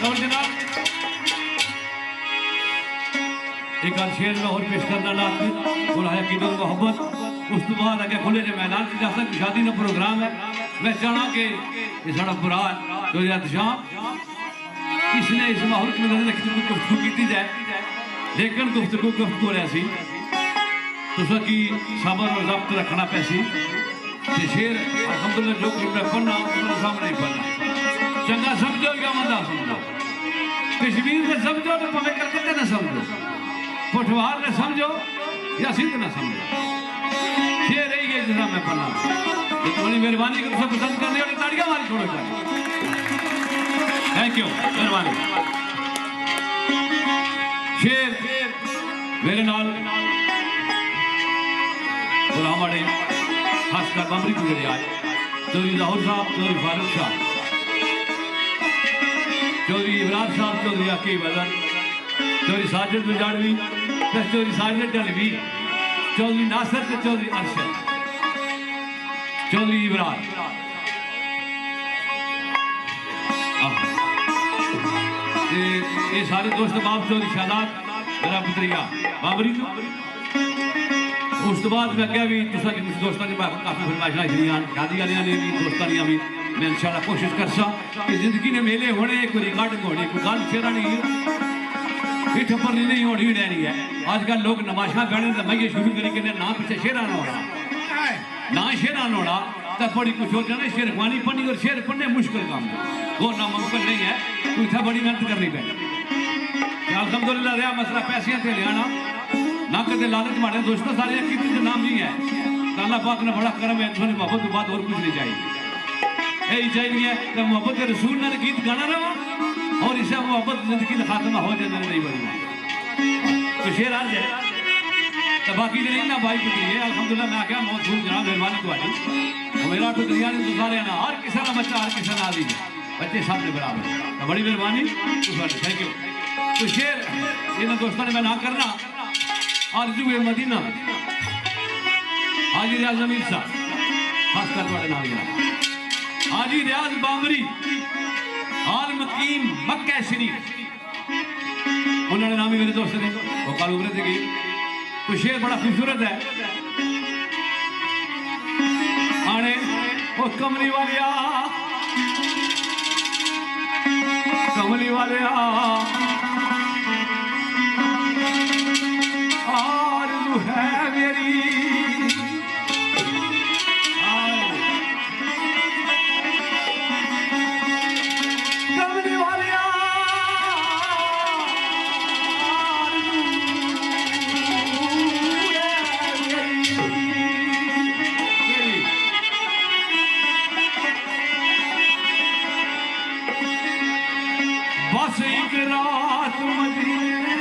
और जनाब एक शेर में और पेश करना नाथ बुलाया की दो मोहब्बत उस तो बाद अगर खुले जो मैदान से जा सकते शादी का प्रोग्राम है मैं चाहना कि ये सारा बुरा जो शाम इसने इस माहौल में गुफ्तगू की जाए लेकिन गुफ्तगू ऐसी तो की सबर और जब्त रखना पैसी शेर अल्हम्दुलिल्लाह जो कुछ मैं पढ़ना सामने नहीं पढ़ना चंगा समझो या मंदा समझो कश्मीर में समझो तो पवे करके ना समझो पठवार ने समझो या सिद्ध ना समझो शेर रही है जिसका मैं पढ़ना तो तुम्हारी मेहरबानी कर सब पसंद करने वाली ताड़ियां मारी छोड़ो थैंक यू मेहरबानी शेर मेरे नाल और हमारे खासकर बमरी गुजरे आए चौधरी लाहौर साहब चौधरी फारूक साहब चौधरी इमरान साहब चौधरी अकीब अजहर चौधरी साजिद बुजाड़वी चौधरी साजिद डलवी चौधरी नासिर चौधरी अरशद चौधरी इमरान ये सारे दोस्त बाप चौधरी शादात मेरा पुत्रिया बाबरी उस तो बाद मैं क्या भी तुसा कि दोस्तों ने काफ़ी फरमाइशां छड़ियां शादी वाले ने भी दोस्तों ने भी मैं इंशाल्लाह कोशिश करसा कि जिंदगी ने मेले होने कोई रिकॉर्डिंग होनी कोई गल शेरा नहीं इठ पर नहीं होनी रहनी है आजकल लोग नमाशा गढ़ने तो मैं शुरू करी कि ना पीछे शेरा ना होना ना शेरा ना होना तो बड़ी कुछ हो जाना शेर पानी पढ़नी और शेर पढ़ने मुश्किल काम है वो नामुमकिन नहीं है तो इतना बड़ी मेहनत करनी पैनी अल्हम्दुलिल्लाह रहा मसला पैसे से लिया ना कदे लालच मारे दोस्तों सारे की नाम नहीं है अल्लाह पाक ने बड़ा करम है थोड़ी मोहब्बत के बाद और कुछ नहीं चाहिए यही चाहिए कि मोहब्बत के रसूल ने गीत गाना रहा और इसे मोहब्बत जिंदगी का खात्मा हो जाए नहीं बनना तो शेर आ जाए तो बाकी नहीं ना भाई पुत्री है अल्हम्दुलिल्लाह मैं क्या मौजूद जनाब मेहरबानी तुम्हारी मेरा पुत्रिया ने तो सारे ना हर किसी का बच्चा हर किसी ना दीजिए बच्चे सामने बराबर तो बड़ी मेहरबानी थैंक यू तो शेर इन दोस्तों ने मैं ना करना आरज़ू मदीना हाजी रियाज अमीर साहब खासकर थोड़े नाम जनाब हाजी रियाज बामरी आल मकीम मक्का शरीफ उन्होंने नाम ही मेरे दोस्त ने वो कल उभरे थे गई तो शेर बड़ा खूबसूरत है आने वो कमली वाले आरज़ू है मेरी कमली वाले बस एक रात मदीने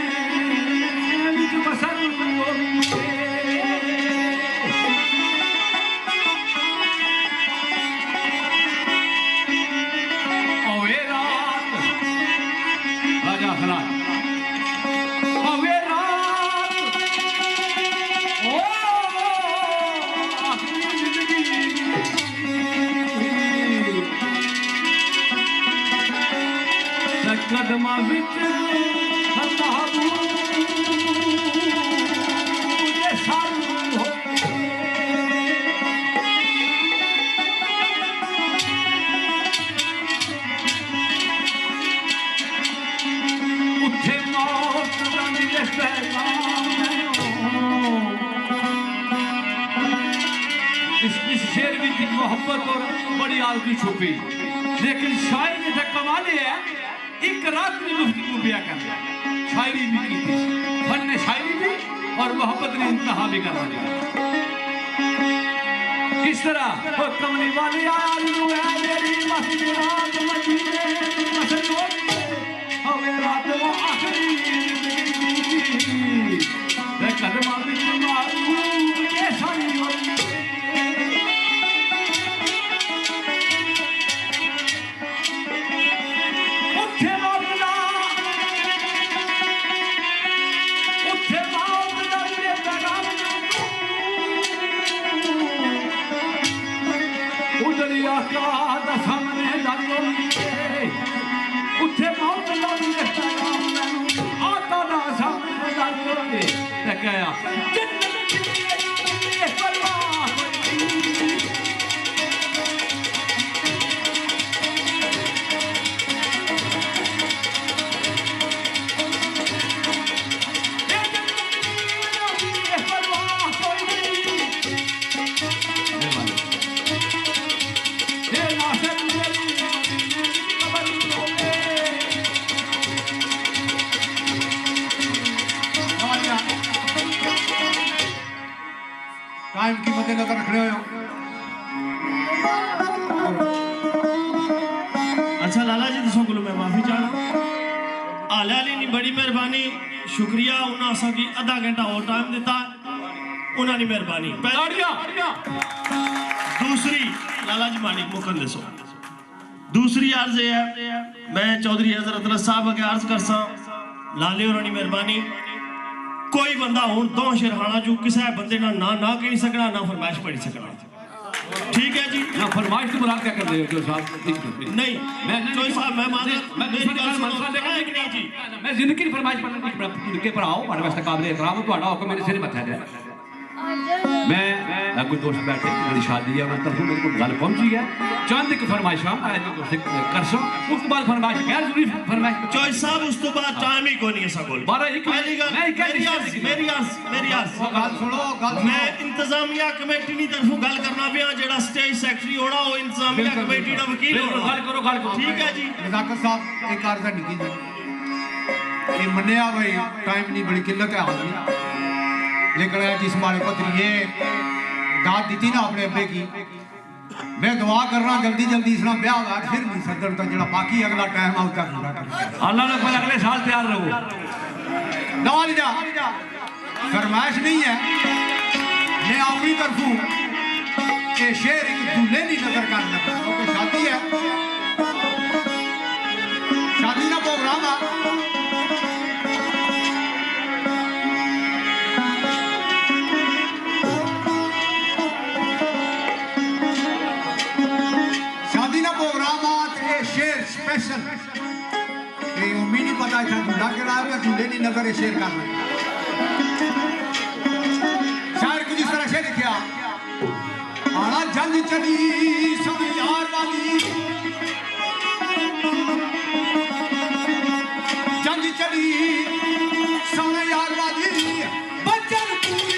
विच बसर ओवे रात राजा खला ओवे रात ओ आखिरी जिंदगी कदमा विच उठे मौत इस शेर की मोहब्बत और बड़ी आरज़ू छुपी लेकिन शायर ने कमाल है एक रात में गुफ्तगू बिया कर शायरी भी की थी फन ने शायरी भी और मोहब्बत ने इंतहा भी करवा दिया किस तरह वो कमली वाली आलू है मेरी मस्त रात मदीने मस्त हवे रात वो आखिरी जिंदगी मैं कदमा विच मारू ये सारी सामने उठे मौत मद्दे नजर रखने हो। अच्छा लाला जी तुसों को मैं माफी चाहना हाले हाली नहीं बड़ी मेहरबानी शुक्रिया उन्हें असा की आधा घंटा और टाइम दिता उन्होंने मेहरबानी। दूसरी लाला जी मानिक मुकन दसो दूसरी अर्ज है मैं चौधरी हजरत साहब अगे अर्ज कर सा लाले और मेहरबानी कोई बंदा हूं दो शिरहाना जो किसी बंदे ना ना कह सकना ना फरमाइश पढ़ी सकना ठीक है जी ना फरमाइश तो मुराद क्या कर रहे हो जो साहब नहीं मैं चौधरी साहब मैं मेरी गल सुनो जी मैं जिंदगी की फरमाइश पढ़ना नहीं के पर आओ हमारे वास्ते काबिल एहतराम हो ਤੁਹਾਡਾ हुक्म मेरे सिर मत्था है मैं कुछ दोस्त बैठे मेरी शादी है उन्होंने तरफों मेरे को गल पहुंची है चंद एक फरमाइशा कर सो उस बाद फरमाइश गैर जरूरी फरमाइश चौधरी साहब उस तो बाद टाइम ही कोई नहीं है सगोल मेरी गल सुनो मैं इंतजामिया कमेटी की तरफों गल करना पिया जेड़ा स्टेज सेक्रेटरी होना वो इंतजामिया कमेटी का वकील होना गल करो ठीक है जी नजाकत साहब एक अर्ज है निकी जी ये मन्या भाई टाइम नहीं बड़ी किल्लत है आदमी लेकिन जिस मारे पत्रिये दाद दी ना अपने अब्बे की मैं दुआ करना जल्दी जल्दी इसना ब्याह हुआ फिर भी सदर तक जरा बाकी अगला टाइम आ उसका पूरा कर अल्लाह ने फिर अगले साल तैयार रहो नवाज जा फरमाइश नहीं है मैं अपनी तरफों ये शेर एक दूल्हे नहीं नजर करना क्योंकि शादी है शादी का प्रोग्राम है स्पेशल ये उम्मीद नहीं पता था दूल्हा के राह में दूल्हे नहीं नजर शेयर करना शायर कुछ इस तरह से लिखा आना जंग चली सब यार वाली जंग चली सब यार वाली बचन पूरी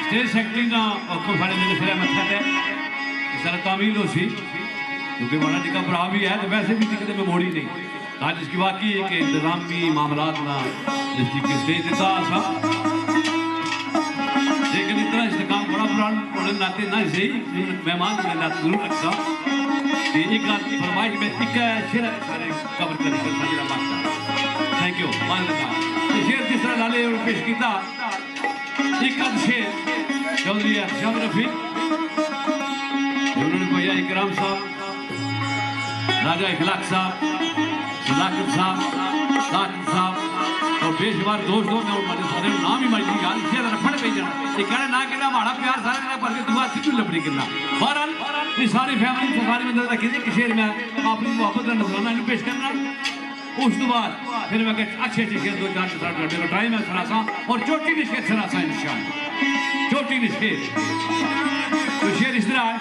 स्टेज सेक्रेटरी ना औखो सारे मेरे सिर मत्था है सर तामील हो सी क्योंकि माना जी का भरा भी है तो वैसे भी दिक्कत में मोड़ी नहीं आज इसकी वाकई है कि इंतजामी मामलात ना जिसकी स्टेज देता सा लेकिन इतना इस्तेकाम बड़ा पुराना नाते ना सही मेहमान के नाते जरूर रखता कि एक फरमाइश में एक शेर सारे कवर करेंगे साजिरा मास्टर थैंक यू मान लेता शेर जिस तरह लाले और पेश किया एक शेर चौधरी अहमद रफी उन्होंने भैया इकराम साहब राजा इखलाक साहब सदाकत साहब और बेशुमार दोस्तों मैं उन सारे नाम ही मारी यार इसे रफड़ पे जाना ये कहना ना कहना हमारा प्यार सारे ने पर दुआ सिद्धू लपड़ी करना बहरहाल ये सारी फैमिली सारी बंदे दा किसी शेर में अपनी मोहब्बत का नजराना इन पेश करना उस तो बाद फिर मैं अच्छे शेर 2-4 घंटे का टाइम है सरासा और चोटी निश्के सरासा इंशाल्लाह चोटी निश्के तो शेर इस तरह है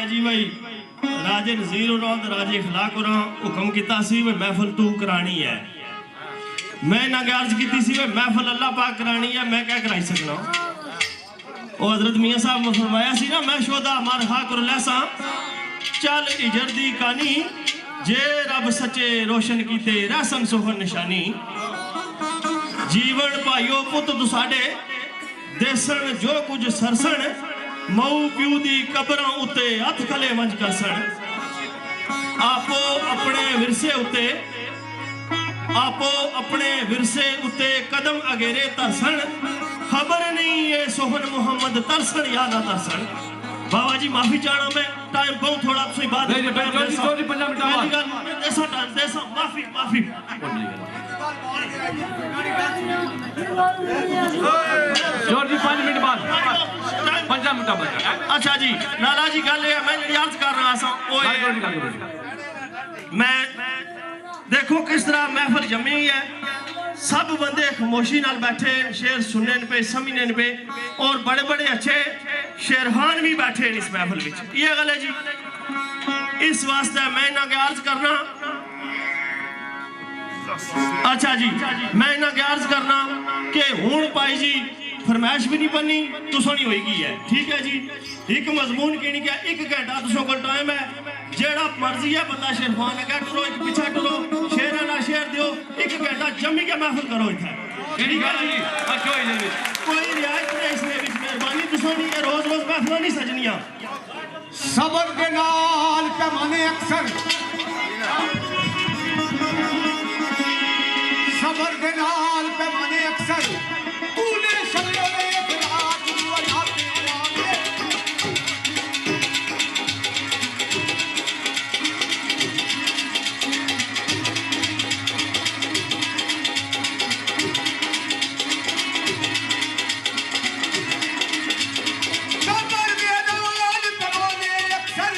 जी भाई राजे नज़ीर और राजे खिलाक और हुक्म किया सी वे महफल तू करानी है मैं ना अर्ज की सी वे महफल अल्लाह पाक करानी है मैं क्या कराई सकना और हजरत मियाँ साहब ने फरमाया सी ना मैं शोदा मार खा कर लैसा चल इजर दी कानी जे रब सच्चे रोशन कीते रहसन सोहन निशानी जीवन भाइयों पुत तुसाडे देसन जो कुछ सरसन मऊ प्यू दी कबरां उत्ते हथ खले मंज करसन आपो अपने विरसे उत्ते आपो अपने विरसे उत्ते कदम अगेरे तरसन खबर नहीं ये सोहन मोहम्मद तरसन या ना तरसन बाबा जी माफी चाहना मैं टाइम बहुत थोड़ा आपसे बात नहीं नहीं 5 मिनट ऐसा टाइम ऐसा माफी माफी जी 5 मिनट बाद 5 मिनट बाद अच्छा जी लाला जी गल है मैं अर्ज कर रहा सा मैं देखो किस तरह महफिल जमी है सब बंदे खामोशी नाल बैठे शेर सुनने पे समझने पे और बड़े बड़े अच्छे शेरहान भी बैठे इस महफिल में ये गल है जी इस वास्ते मैं ना अर्ज करना अच्छा जी, मैं इन्हें अर्ज करना कि हुण भाई जी फरमाइश भी नहीं बनी तुसों नहीं होगी है, ठीक है जी। एक मजमून कहनी क्या 1 घंटा तुसों को टाइम है, जेड़ा मर्जी है बंदा शेरफान लगा टुरो, एक पीछा टुरो, शेर ना शेर दियो, 1 घंटा जमी के महफिल करो इतना। केड़ी गल जी अच्छो इधर विच कोई रियायत नहीं इसने विच, मेहरबानी तुसों नहीं, रोज रोज महफिल नहीं सजनियां। सबर के नाल पैमाने अक्सर, सबर के नाल पैमाने अक्सर, तूने शब्दों में एक रात बनाते आगे। सबर के नाल पैमाने अक्सर,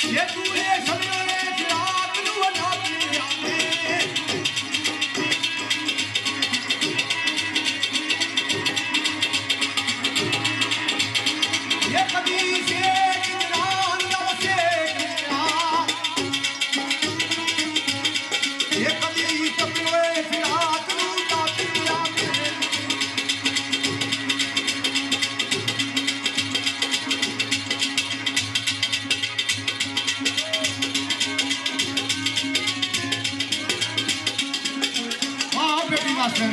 ये तूने शब्दों में एक रात बनाते आगे। ये कभी से किनार नव से किनार, ये कभी कपड़े फिराक लूटा पिया में। हाँ बेबी मास्टर,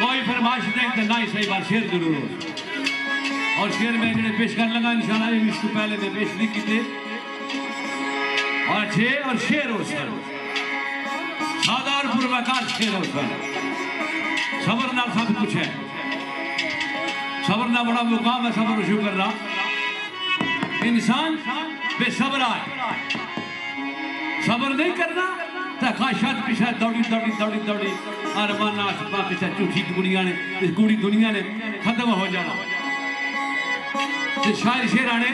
कोई फरमाइश नहीं तो ना ही सही बात शेर जरूर हो। और शेर में जिन्हें पेश करने लगा इंशाल्लाह इसको पहले मैं पेश नहीं किए और शेर हो सर सादा और पुरवकार शेर हो सर। सबर ना सब कुछ है, सबर ना बड़ा मुकाम है, सबर शुक्र ना इंसान बेसब्र है, सबर नहीं करना तो खाशात पीछा दौड़ी दौड़ी दौड़ी दौड़ी अरमाना पीछा झूठी दुनिया ने इस कूड़ी दुनिया ने खत्म हो जाना। शायर शेर आने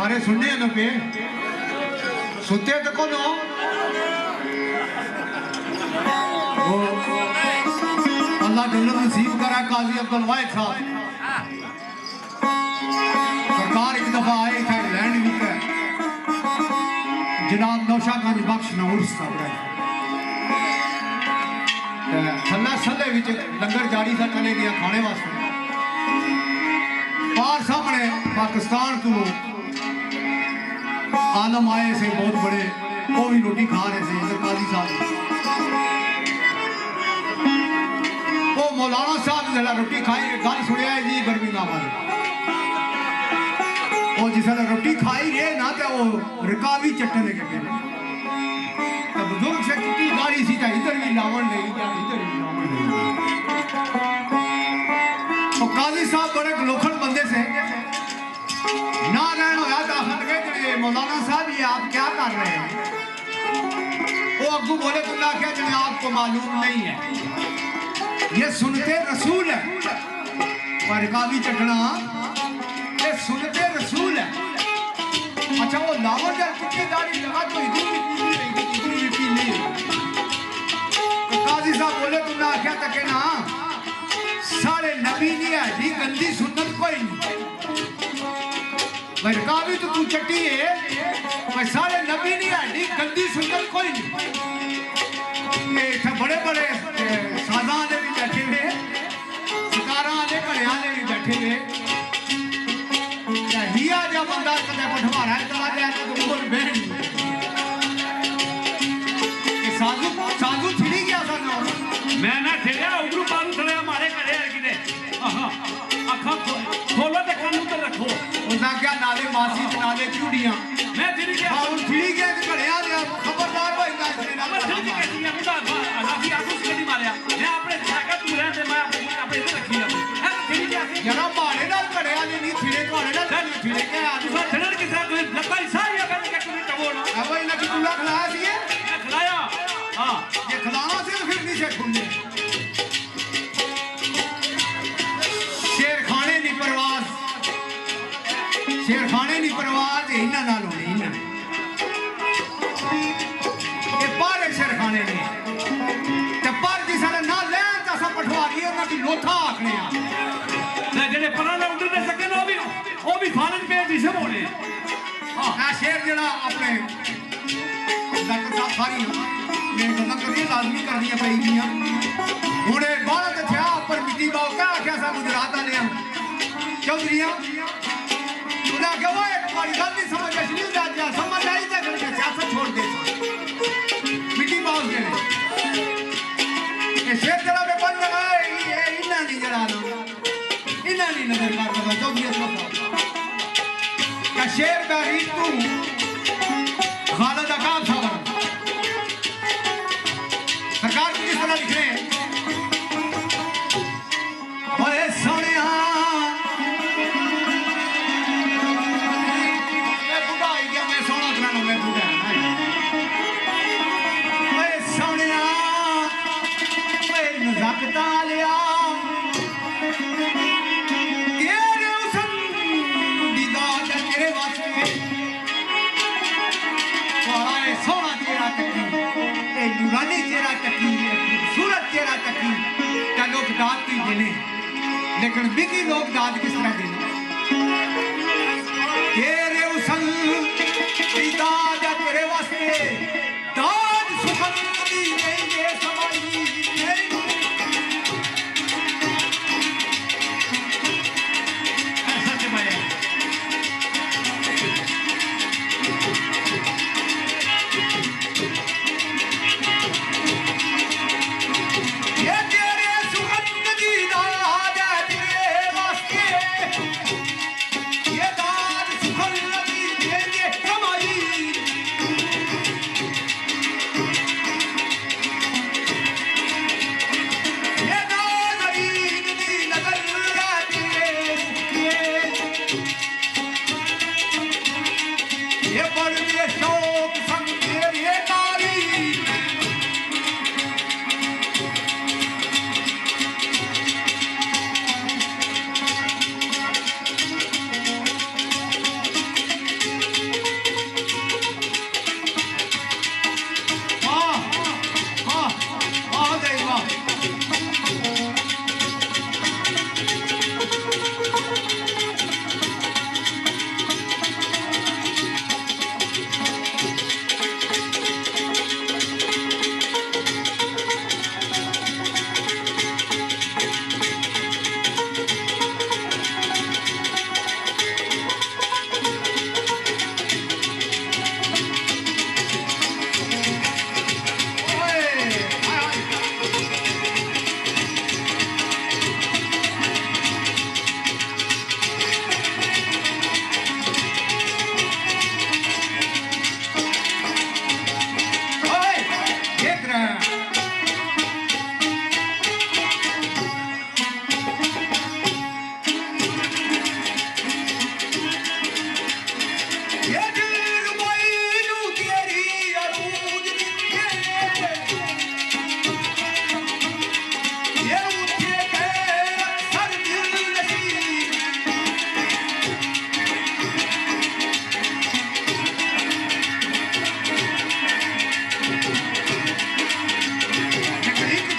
बारे सुनने न पे सुते तो को नो वो अल्लाह जन्नत नसीब करा काजी अब्दुल वाहिद साहब सरकार एक दफा आए थे लैंड विच जनाब नौशादगंज बख्श नूर साहब थल्ला सले विच लंगर जारी था चले गया खाने वास्ते बाहर सामने पाकिस्तान तो आलम आए से बहुत बड़े वो भी रोटी खा रहे थे काजी साहब वो मौलाना साहब जरा रोटी खाई गल सुनिया है जी गर्मी ना वाली वो जिसने रोटी खाई गए ना तो वो रिकावी चट्टन लगे पे तो बुजुर्ग से कितनी गाड़ी सी था इधर भी लावण नहीं इधर भी लावण नहीं तो काजी साहब बड़े लोखंड बंदे से ना रहन होया तो आखिर गए कि मौलाना साहब ये आप क्या कर रहे हैं वो अब्बू बोले तुमने आख्या जिन्हें आपको मालूम नहीं है ये सुनते रसूल है पर कावी चटना ये सुनते रसूल है अच्छा वो लावण यार कितनी गाड़ी लगा तो इधर भी पी ली तो काजी साहब बोले तुमने आख्या तक ना सारे नबी नहीं है जी गंदी सुन्नत कोई नहीं भाई कावी तो तू चट्टी है भाई सारे नबी नहीं है जी गंदी सुन्नत कोई नहीं बड़े बड़े सादा ने भी बैठे हुए सितारा ने घड़िया ने भी बैठे हुए हिया जब बंदा कदे पठवारा चला जाए तो बोल बहन साधु साधु छिड़ी गया था ना मैं ना ठेलिया उधर बालू थले हमारे घरे किने अखा खोलो ते कान उधर रखो उनका क्या नाले मासी नाले चूड़ियां मैं छिड़ी गया और छिड़ी गया कि घड़िया दे खबरदार भाई का मैं छिड़ी गया कि अभी अभी आगू से नहीं मारया मैं अपने जाकर तू रहते मैं अपने इधर रखी है छिड़ी गया जरा मारे ना घड़िया ने नहीं छिड़े घड़े ना छिड़े के आज दूसरा छिड़न के साथ लगता ही सारी अगर के तुम्हें टबोना अब इन्हें की तुला खिलाया सी है खिलाया हां ये खिलाना से फिर नहीं से खुलने शेर खाने नी परवाज इन्ना नाल होनी इन्ना ये पारे शेर खाने ने ते पर जिसने ना ले ता सब पठवारी उन्हां दी लोथा आखने आ ना जेडे पराने उधर दे सके ना वो भी खाने पे दिशे बोले हां आ शेर जड़ा अपने डॉक्टर साहब सारी मैं गल्लां करनी लाजमी करनी पईदियां हुणे बाहर ते था पर मिट्टी बाव का आख्या सा गुजरात वाले चौधरीया उन्हें क्या वो एक बारी गल नहीं समझ नहीं राजा समझ आई तो करके सियासत छोड़ दे मिट्टी बाव के ये शेर जड़ा में बन लगा ये इन्ना नहीं जड़ा लो इन्ना नहीं नजर मार कर चौधरी साहब का शेर का रीतू खालिद अकाब साहब सरकार किस तरह लिख रहे हैं ओए सोनिया मैं बुढ़ा ही गया मैं सोना कराना मैं बुढ़ा ओए सोनिया ओए नज़ाकता लिया तेरे उसन दीदार तेरे वास्ते ओए सोना तेरा तकी ए नूरानी तेरा तकी खूबसूरत तेरा तकी का लोग दाद की देने लेकिन बिकी लोग दाद किस तरह देने तेरे उसल दाद तेरे वास्ते दाद सुखन दी देंगे समाई ऐसा के भाई ये तेरे सुखन दी दाद तेरे वास्ते ये दाद सुखन दी देंगे समाई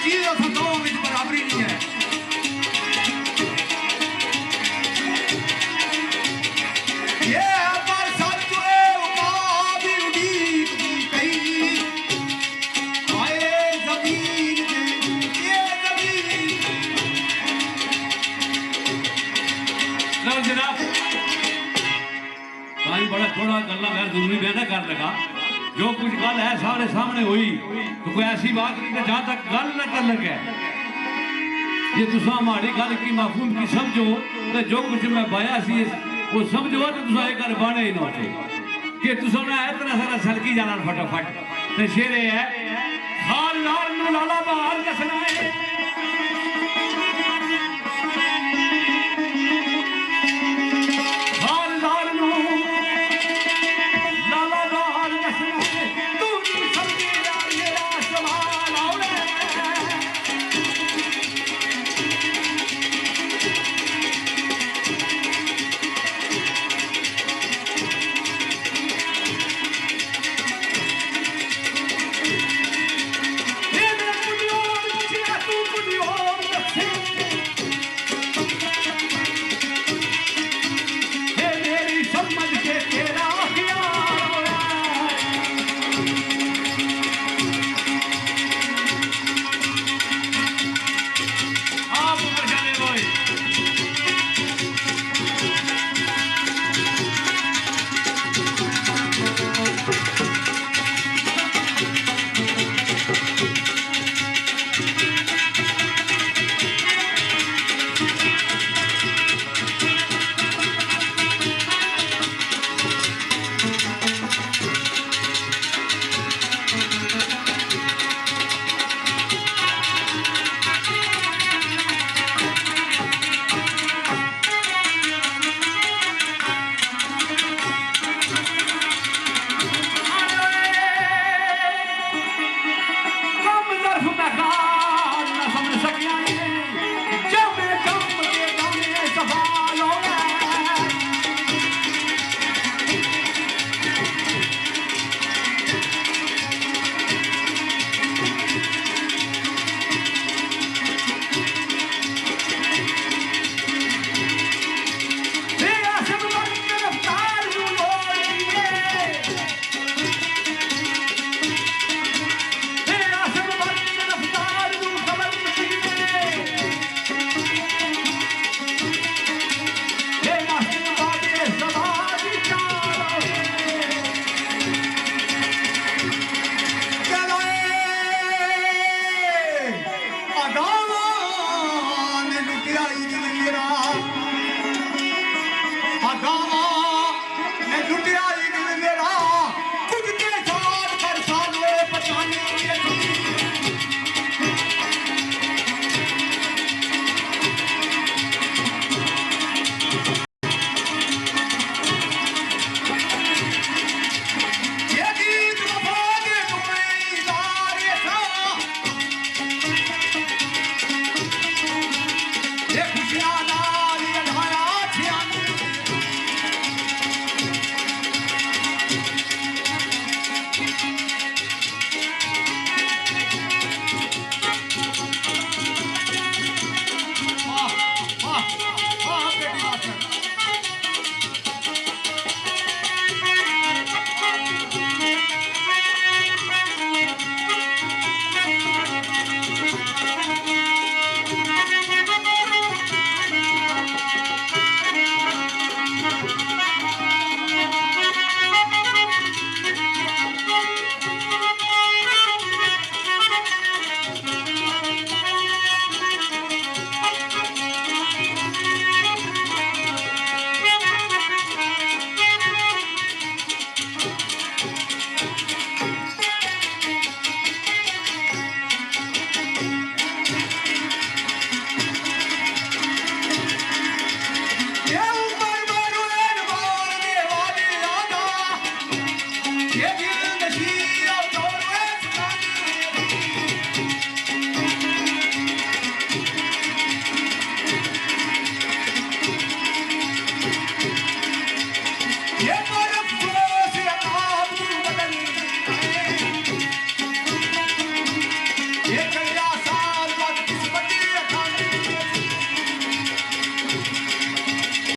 चीज असां दोवां विच बराबरी नहीं है ये पर सच उपाधि उड़ीक कई आए जमीन ये जमीन लो जनाब भाई बड़ा थोड़ा गल्ला मैं जरूरी बयाना कर लगा जो कुछ गल है सारे सामने हुई तो कोई ऐसी बात नहीं कि जहां तक गल न कर लगे ये तुसा हमारी गल की माफूम की समझो तो जो कुछ मैं बाया सी वो समझो तो तुसा एक गल बाने ही ना कि तुसा ना इतना सारा सलकी जाना फटाफट तो शेर है खाल लाल नु लाला